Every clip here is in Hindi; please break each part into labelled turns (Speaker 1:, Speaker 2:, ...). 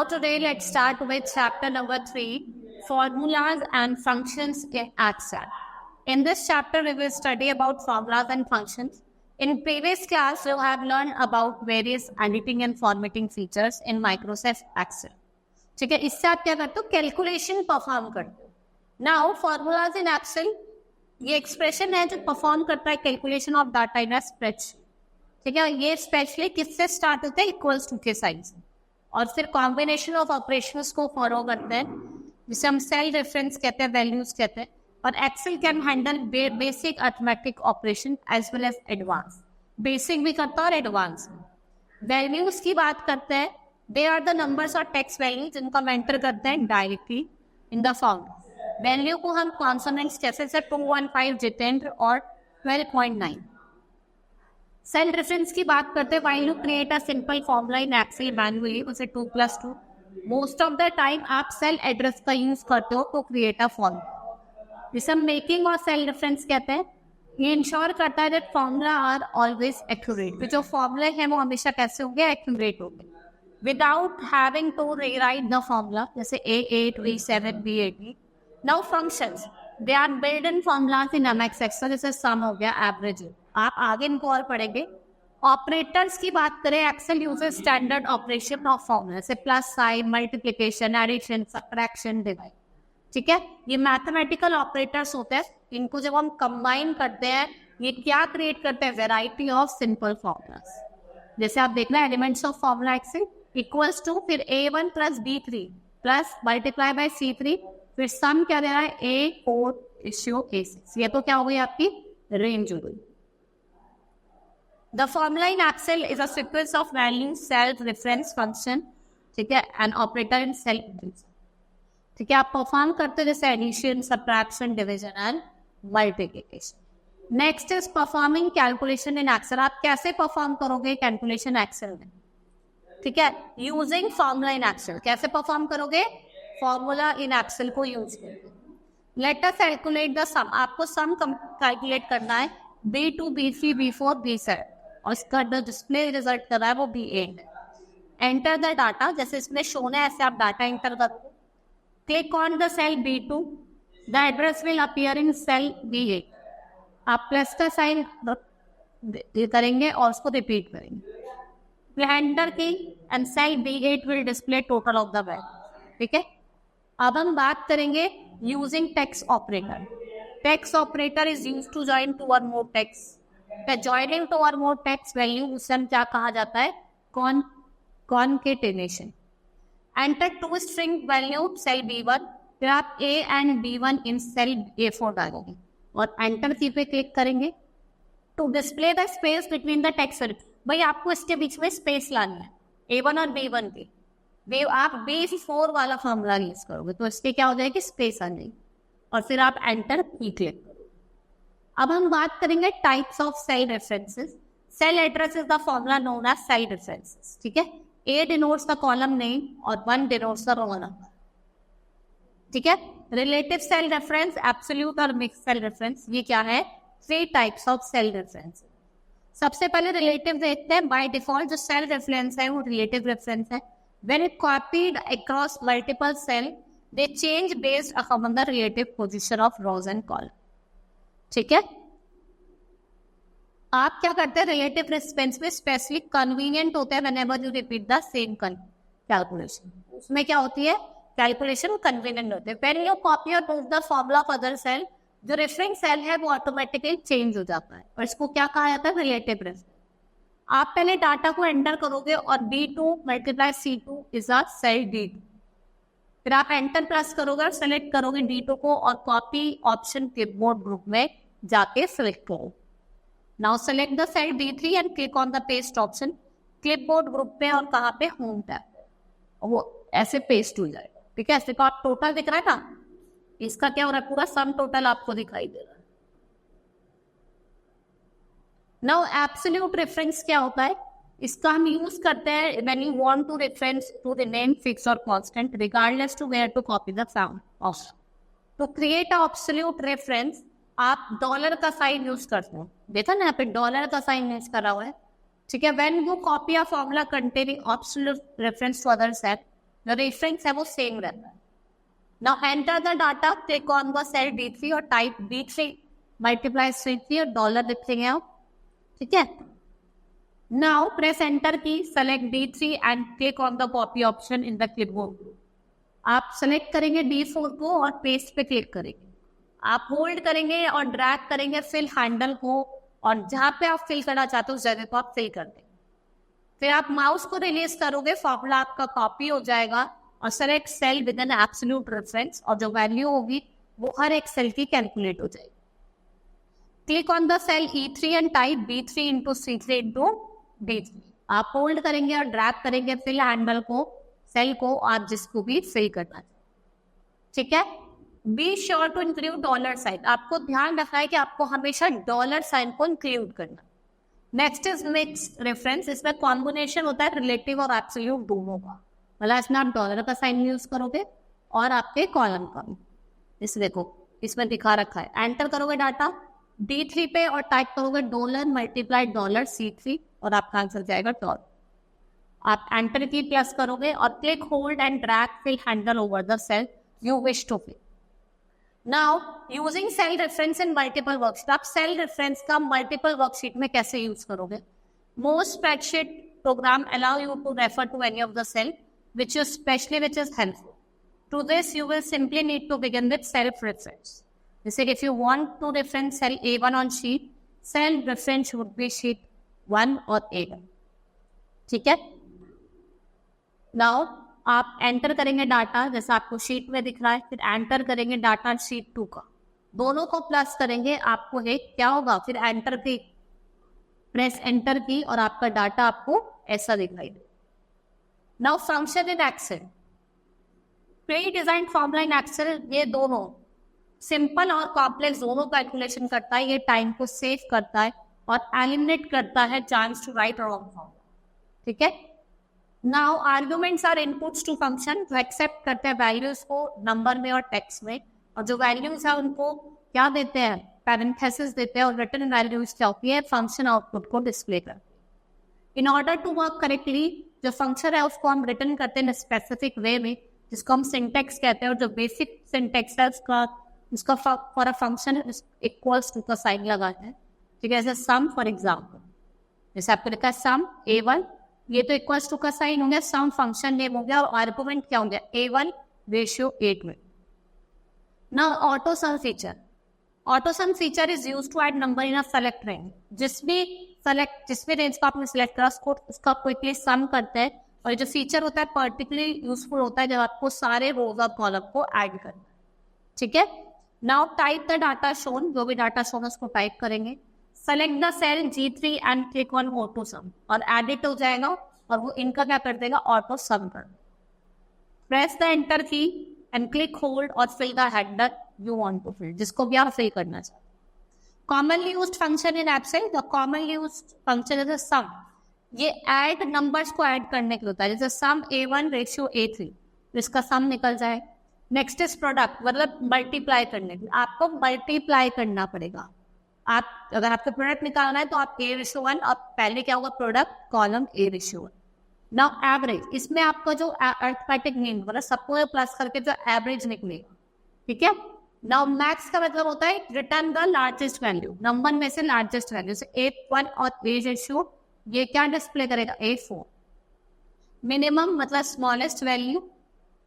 Speaker 1: Now today let's start with chapter number 3, formulas and functions in Excel. In this chapter we will study about formulas and functions. In previous class you have learned about various editing and formatting features in Microsoft Excel. ठीक है, इससे आप क्या करते हो, कैलकुलेशन परफॉर्म करते हो. नाउ फॉर्मूलाज इन एक्सेल ये एक्सप्रेशन है जो परफॉर्म करता है calculation of data in a spreadsheet. ठीक है, ये स्पेशली किससे स्टार्ट होता है, इक्वल्स टू के साइन से, और फिर कॉम्बिनेशन ऑफ ऑपरेशंस को फॉलो करते हैं जिसे हम सेल रेफरेंस कहते हैं, वैल्यूज कहते हैं. और Excel can handle basic arithmetic operation as well as advance. Basic भी करता है और एडवांस. वैल्यूज की बात करते हैं, दे आर द नंबर्स और टेक्स्ट वैल्यू जिनको हम एंटर करते हैं directly in the form. Value को हम कॉन्सोनेंट्स जैसे 215 जितेंद्र और 12.9. सेल रेफरेंस की बात करते हैं, while you create a simple formula in Excel manually उसे 2+2. मोस्ट ऑफ द टाइम आप सेल एड्रेस का यूज करते हो तो क्रिएट अ फॉर्मूला, जिसे हम मेकिंग और सेल रेफरेंस कहते हैं. ये इंश्योर करता है that formula are always accurate. तो जो फॉर्मूले हैं वो हमेशा कैसे होंगे, एक्यूरेट होंगे, without having to rewrite the formula, जैसे A8, B7, B18. Now functions, they are build in formulas in MS Excel, जैसे सम हो गया, एवरेज. आप आगे इनको और पढ़ेंगे. ऑपरेटर्स की बात करें, Excel uses standard operation of formula जैसे plus sign, multiplication, addition, subtraction, divide. ठीक है, ये मैथमेटिकल ऑपरेटर्स होते हैं. इनको जब हम कंबाइन करते हैं ये क्या क्रिएट करते हैं, वेराइटी ऑफ सिंपल फॉर्मूलाज. जैसे आप देखना, elements of formula Excel equals to, फिर A1 plus B3 plus multiply by C3, फिर सम क्या दे रहा है, A4 रेशियो A6. ये तो क्या हो गई आपकी रेंज हो गई. The formula in Excel is a sequence of values, cell reference function, ठीक है, and operator in cell. ठीक है, आप परफॉर्म करते हो जैसे addition, subtraction, division and multiplication. Next is performing calculation in Excel. आप कैसे परफॉर्म करोगे कैलकुलेशन एक्सेल में, ठीक है, यूजिंग फॉर्मूला इन एक्सेल. कैसे परफॉर्म करोगे, फॉर्मूला इन एक्सेल को यूज करके. Let us calculate the sum. आपको सम कैलकुलेट करना है, B2, B3, B4, B7, और इसका जो डिस्प्ले रिजल्ट कर रहा है वो B8. एंटर द डाटा, जैसे इसमें शोन है ऐसे आप डाटा एंटर करोगे. Click on the cell B2, the address will appear in cell B8. आप प्लस का साइन करेंगे और उसको रिपीट करेंगे. Enter key and cell B8 will display total of the value. ठीक है, अब हम बात करेंगे using text operator. Text operator is used to join two और मोर टेक्स्ट. ज्वाइनिंग टू और मोर टेक्स्ट वैल्यू उसे क्या कहा जाता है, concatenation. Enter two string value cell B1, फिर आप A and B1 in cell A4 डालोगे और एंटर की पे क्लिक करेंगे to display the space between the text. भाई आपको इसके बीच में स्पेस लानी है A1 और B1 की. आप B4 वाला फॉर्मूला यूज करोगे तो इसके क्या हो जाएगी, स्पेस आ जाएगी, और फिर आप एंटर की क्लिक करोगे. अब हम बात करेंगे types of cell references. Cell address is the formula known as cell references. ठीक है, A denotes the column name और 1 डिनोट्स द रो नंबर. ठीक है, रिलेटिव सेल रेफरेंस, एब्सोल्यूट और मिक्स सेल रेफरेंस. ये क्या है, 3 टाइप्स ऑफ सेल रेफरेंस. सबसे पहले रिलेटिव देखते हैं. बाय डिफॉल्ट जो सेल रेफरेंस है वो रिलेटिव रेफरेंस है. When it copied across multiple cell they change based upon the relative position of rows and column. ठीक है, आप क्या करते हैं, रिलेटिव रेफरेंस में स्पेसिफिक कन्वीनियंट होता है whenever you repeat the same calculation. उसमें क्या होती है, कैलकुलेशन कन्वीनियंट होते हैं. व्हेन यू कॉपी और paste the formula of other cell, जो रेफरेंस सेल है वो ऑटोमेटिकली चेंज हो जाता है, और इसको क्या कहा जाता है, रिलेटिव रेफरेंस. आप पहले डाटा को एंटर करोगे और B2 multiply C2 is a cell D2. फिर आप एंटर प्रेस करोगे और सेलेक्ट करोगे D2 को और कॉपी ऑप्शन क्लिपबोर्ड ग्रुप में जाके सिलेक्ट करो. Now select the cell D3 and click on the paste option clipboard group पे और कहाँ पे, होम टैब. वो ऐसे पेस्ट हो जाएगा. ठीक है, ऐसे का आप टोटल दिख रहा है ना, इसका क्या हो रहा है, पूरा सम टोटल आपको दिखाई दे रहा है. नाउ एब्सोल्यूट रेफरेंस क्या होता है, इसका हम यूज करते हैं when you want to reference to the name fix और constant regardless to where to copy the sound of. To create a absolute reference आप डॉलर का साइन यूज करते हो. देखा ना यहाँ पे डॉलर का साइन यूज करा हुआ है. ठीक है, when you copy a formula containing absolute reference to other cell जो रेफरेंस है वो सेम रहता है। Now enter the data, click on the cell D3 और टाइप D3 मल्टीप्लाइज 3 और डॉलर लिखेंगे आप, ठीक है। नाउ प्रेस एंटर की, select D3 and click on the copy option in the clipboard. आप सेलेक्ट करेंगे D4 को और पेस्ट पे क्लिक करेंगे। आप होल्ड करेंगे और ड्रैग करेंगे फिल हैंडल को, और जहां पे आप फिल करना चाहते हो उस जगह को आप फिल कर देंगे। फिर आप माउस को रिलीज करोगे, फॉर्मूला आपका कॉपी हो जाएगा और select cell with an absolute reference, और जो वैल्यू होगी वो हर एक सेल की कैलकुलेट हो जाएगी। Click on the cell E3 and type B3 into C3 into D3। आप होल्ड करेंगे और ड्रैग करेंगे फिल हैंडल को, सेल को, आप जिसको भी फिल करना है, ठीक है। Be sure to include dollar sign, आपको ध्यान रखना है कि आपको हमेशा डॉलर साइन को इंक्लूड करना। नेक्स्ट इज मिक्स रेफरेंस, इसमें कॉम्बिनेशन होता है रिलेटिव और एब्सोल्यूट दोनों का, मतलब इसमें आप डॉलर का साइन यूज करोगे और आपके कॉलम का भी। इस देखो इसमें दिखा रखा है, एंटर करोगे डाटा D3 पे और टाइप करोगे डॉलर मल्टीप्लाई डॉलर C3 और आपका आंसर जाएगा डॉलर। आप एंटर की प्रेस करोगे और click hold and drag fill handle over the cell you wish to fill. Now using cell reference in multiple worksheet, आप सेल रेफरेंस का मल्टीपल वर्कशीट में कैसे यूज करोगे? Most spreadsheet programme allow you to refer to any of the cell which is helpful. To this you will simply need to begin with self reference. जैसे if you want to reference cell A1 on sheet, cell reference would be sheet 1 और A1, ठीक है। नाउ आप एंटर करेंगे डाटा, जैसा आपको शीट में दिख रहा है, फिर एंटर करेंगे डाटा शीट 2 का, दोनों को प्लस करेंगे, आपको एक क्या होगा, फिर एंटर की, प्रेस एंटर की और आपका डाटा आपको ऐसा दिखाई दे। Now function in Excel, pre design formula in Excel, ये दोनों सिंपल और कॉम्प्लेक्स दोनों कैलकुलेशन करता है। ये टाइम को सेव करता है और एलिमिनेट करता है chance to write wrong formula, ठीक है। Now arguments are inputs to function, जो एक्सेप्ट करते हैं वैल्यूज को नंबर में और टेक्स्ट में, और जो वैल्यूज है उनको क्या देते हैं, पैरेंथेसिस देते हैं, और रिटर्न वैल्यूज क्या होती है, फंक्शन आउटपुट को डिस्प्ले करते हैं। In order to work correctly, जो फंक्शन है उसको हम रिटर्न करते हैं स्पेसिफिक वे में, जिसको हम सिंटेक्स कहते हैं, और जो बेसिक सिंटेक्स है उसका for a function equals to का साइन लगाते हैं, ठीक है। जैसे सम फॉर एग्जाम्पल, जैसे आपको लिखा है सम A1, ये तो इक्वल्स टू का साइन हो गया, सम फंक्शन नेम हो गया, और आर्गुमेंट क्या हो गया, A1 रेशियो 8 में। Now auto sum feature, auto sum feature is used to add number in a select range, जिस भी रेंज को आपने सिलेक्ट करा उसका क्विकली सम करते हैं, और ये जो फीचर होता है पर्टिकुलरली यूजफुल होता है जब आपको सारे रोज और कॉलम को ऐड करना है, ठीक है। Now type the data shown, जो भी डाटा शोन उसको टाइप करेंगे, select the cell G3 and click on auto sum, और एडिट हो जाएगा और वो इनका क्या कर देगा, ऑटो सम कर। Press the enter key and click hold और fill the header you want to fill, जिसको भी आप फिल करना चाहते। Commonly used function in Excel, the commonly used function is sum, ये ऐड नंबर्स को ऐड करने के लिए होता है, जैसे सम A1 रेशियो A3, इसका सम निकल जाए। नेक्स्ट इज प्रोडक्ट, मतलब मल्टीप्लाई करने के लिए आपको मल्टीप्लाई करना पड़ेगा। आप अगर आपको प्रोडक्ट निकालना है तो आप A/1, अब पहले क्या होगा, product column A/1। Now average, इसमें आपका जो अर्थमेटिक मीन मतलब सबको प्लस करके जो एवरेज निकलेगा, ठीक है। नाउ मैक्स का मतलब होता है return the largest value, number में से लार्जेस्ट वैल्यू, से A1 और A/, ये क्या डिस्प्ले करेगा, A4। मिनिमम मतलब स्मॉलेस्ट वैल्यू,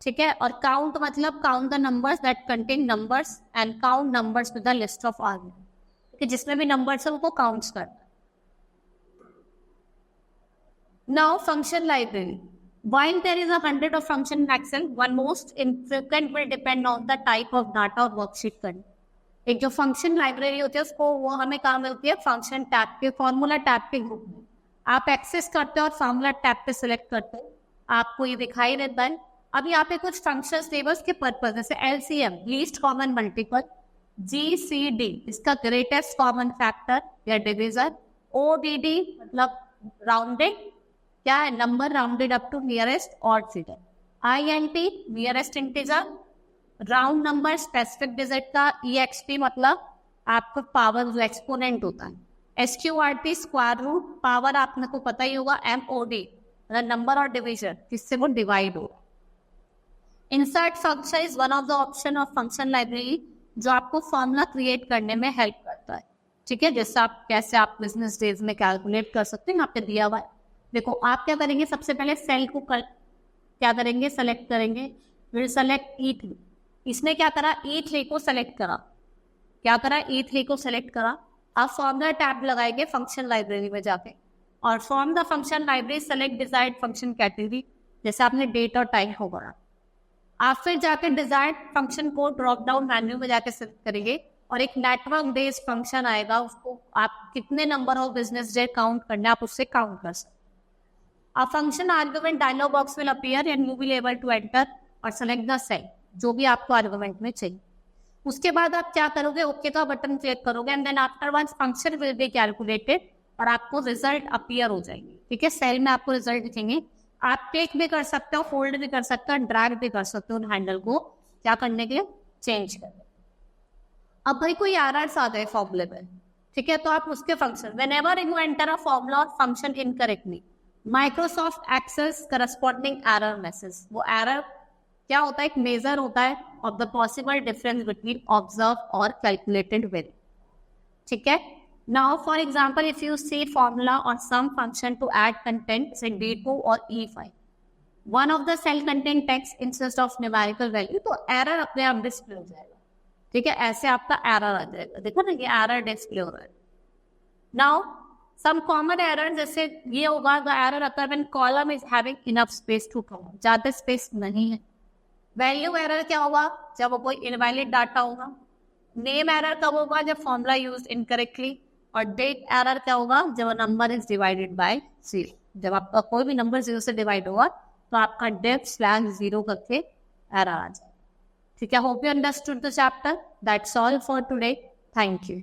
Speaker 1: ठीक है। और काउंट मतलब count the numbers that contain numbers and count numbers with the list of argument, कि जिसमें भी नंबर्स है उनको काउंट्स करना। Now function library, while there is 100 of function in Excel, one most infrequent will depend on the type of data और worksheet करना। एक जो फंक्शन लाइब्रेरी होती है उसको वो हमें कहाँ मिलती है, फंक्शन टैब के, फॉर्मूला टैब के ग्रुप में। आप एक्सेस करते हो और फॉर्मूला टैब पे सिलेक्ट करते हो, आपको ये दिखाई देता है। अब यहाँ पे कुछ फंक्शन टेबल्स के पर्पज, जैसे LCM least common multiple, GCD इसका ग्रेटेस्ट कॉमन फैक्टर या डिविजन, ODD मतलब राउंडेड, क्या है, number rounded up to nearest odd figure, INT nearest integer, round number specific digit का, EXP मतलब आपका पावर जो एक्सपोनेंट होता है, SQRT स्क्वायर रूट, पावर आपने को पता ही होगा, MOD मतलब नंबर और डिवीजन जिससे वो डिवाइड होगा, insert function is one of the option of function library जो आपको फॉर्मूला क्रिएट करने में हेल्प करता है, ठीक है। जैसे आप कैसे आप बिजनेस डेज में कैलकुलेट कर सकते हैं, आपने दिया हुआ है। देखो आप क्या करेंगे, सबसे पहले सेल को क्या करेंगे, सेलेक्ट करेंगे, फिर सेलेक्ट E3। इसने क्या करा, E3 को सेलेक्ट करा, क्या करा, E3 को सेलेक्ट करा। आप फॉर्मूला टैब लगाएंगे फंक्शन लाइब्रेरी में जाके, और from the function library select desired function category, जैसे आपने डेट और टाइम होगा। आप फिर जाके डिजायर्ड फंक्शन को ड्रॉप डाउन मेन्यू में जाके सेलेक्ट करेंगे, और एक नेटवर्क बेस्ड फंक्शन आएगा, उसको आप कितने number of business day count करना है आप उससे काउंट कर सकते। A function argument dialog box will appear and you will able to enter और select the cell जो भी आपको आर्गुमेंट में चाहिए। उसके बाद आप क्या करोगे, ओके का बटन क्लिक करोगे, and then afterwards function will be calculated और आपको रिजल्ट अपीयर हो जाएंगे, ठीक है। सेल में आपको रिजल्ट दिखेंगे। आप टेक भी कर सकते हो, फोल्ड भी कर सकते हो, ड्रैग भी कर सकते हो हैंडल को क्या करने के लिए, चेंज करने। अब भाई कोई एरर्स आ गए फॉर्मूले में, ठीक है, तो आप उसके function whenever you enter a formula और function incorrectly Microsoft access corresponding error message. वो एरर क्या होता है, एक मेजर होता है of the possible difference between observe और कैलकुलेटेड वैल्यू, ठीक है। Now for example if you see formula और sum function to add content से D2 और E5, one of the cell content text instead of numerical value, तो एरर अपने आप डिस्प्ले हो जाएगा, ठीक है। ऐसे आपका एरर आ जाएगा, देखो ना ये एरर डिस्प्ले हो रहा है। नाउ सम कॉमन एरर जैसे ये होगा, the error occur when column is having enough space to cover, ज्यादा स्पेस नहीं है। वैल्यू एरर क्या होगा, जब कोई इनवैलिड डाटा होगा। नेम एरर कब होगा, जब फॉर्मूला यूज्ड इनकरेक्टली। और डेट एरर क्या होगा, जब नंबर इज डिवाइडेड बाय 0, जब आपका कोई भी नंबर 0 से डिवाइड होगा तो आपका def/0 करके एरर आ जाए, ठीक है। Hope you understood the chapter. That's all for today, thank you.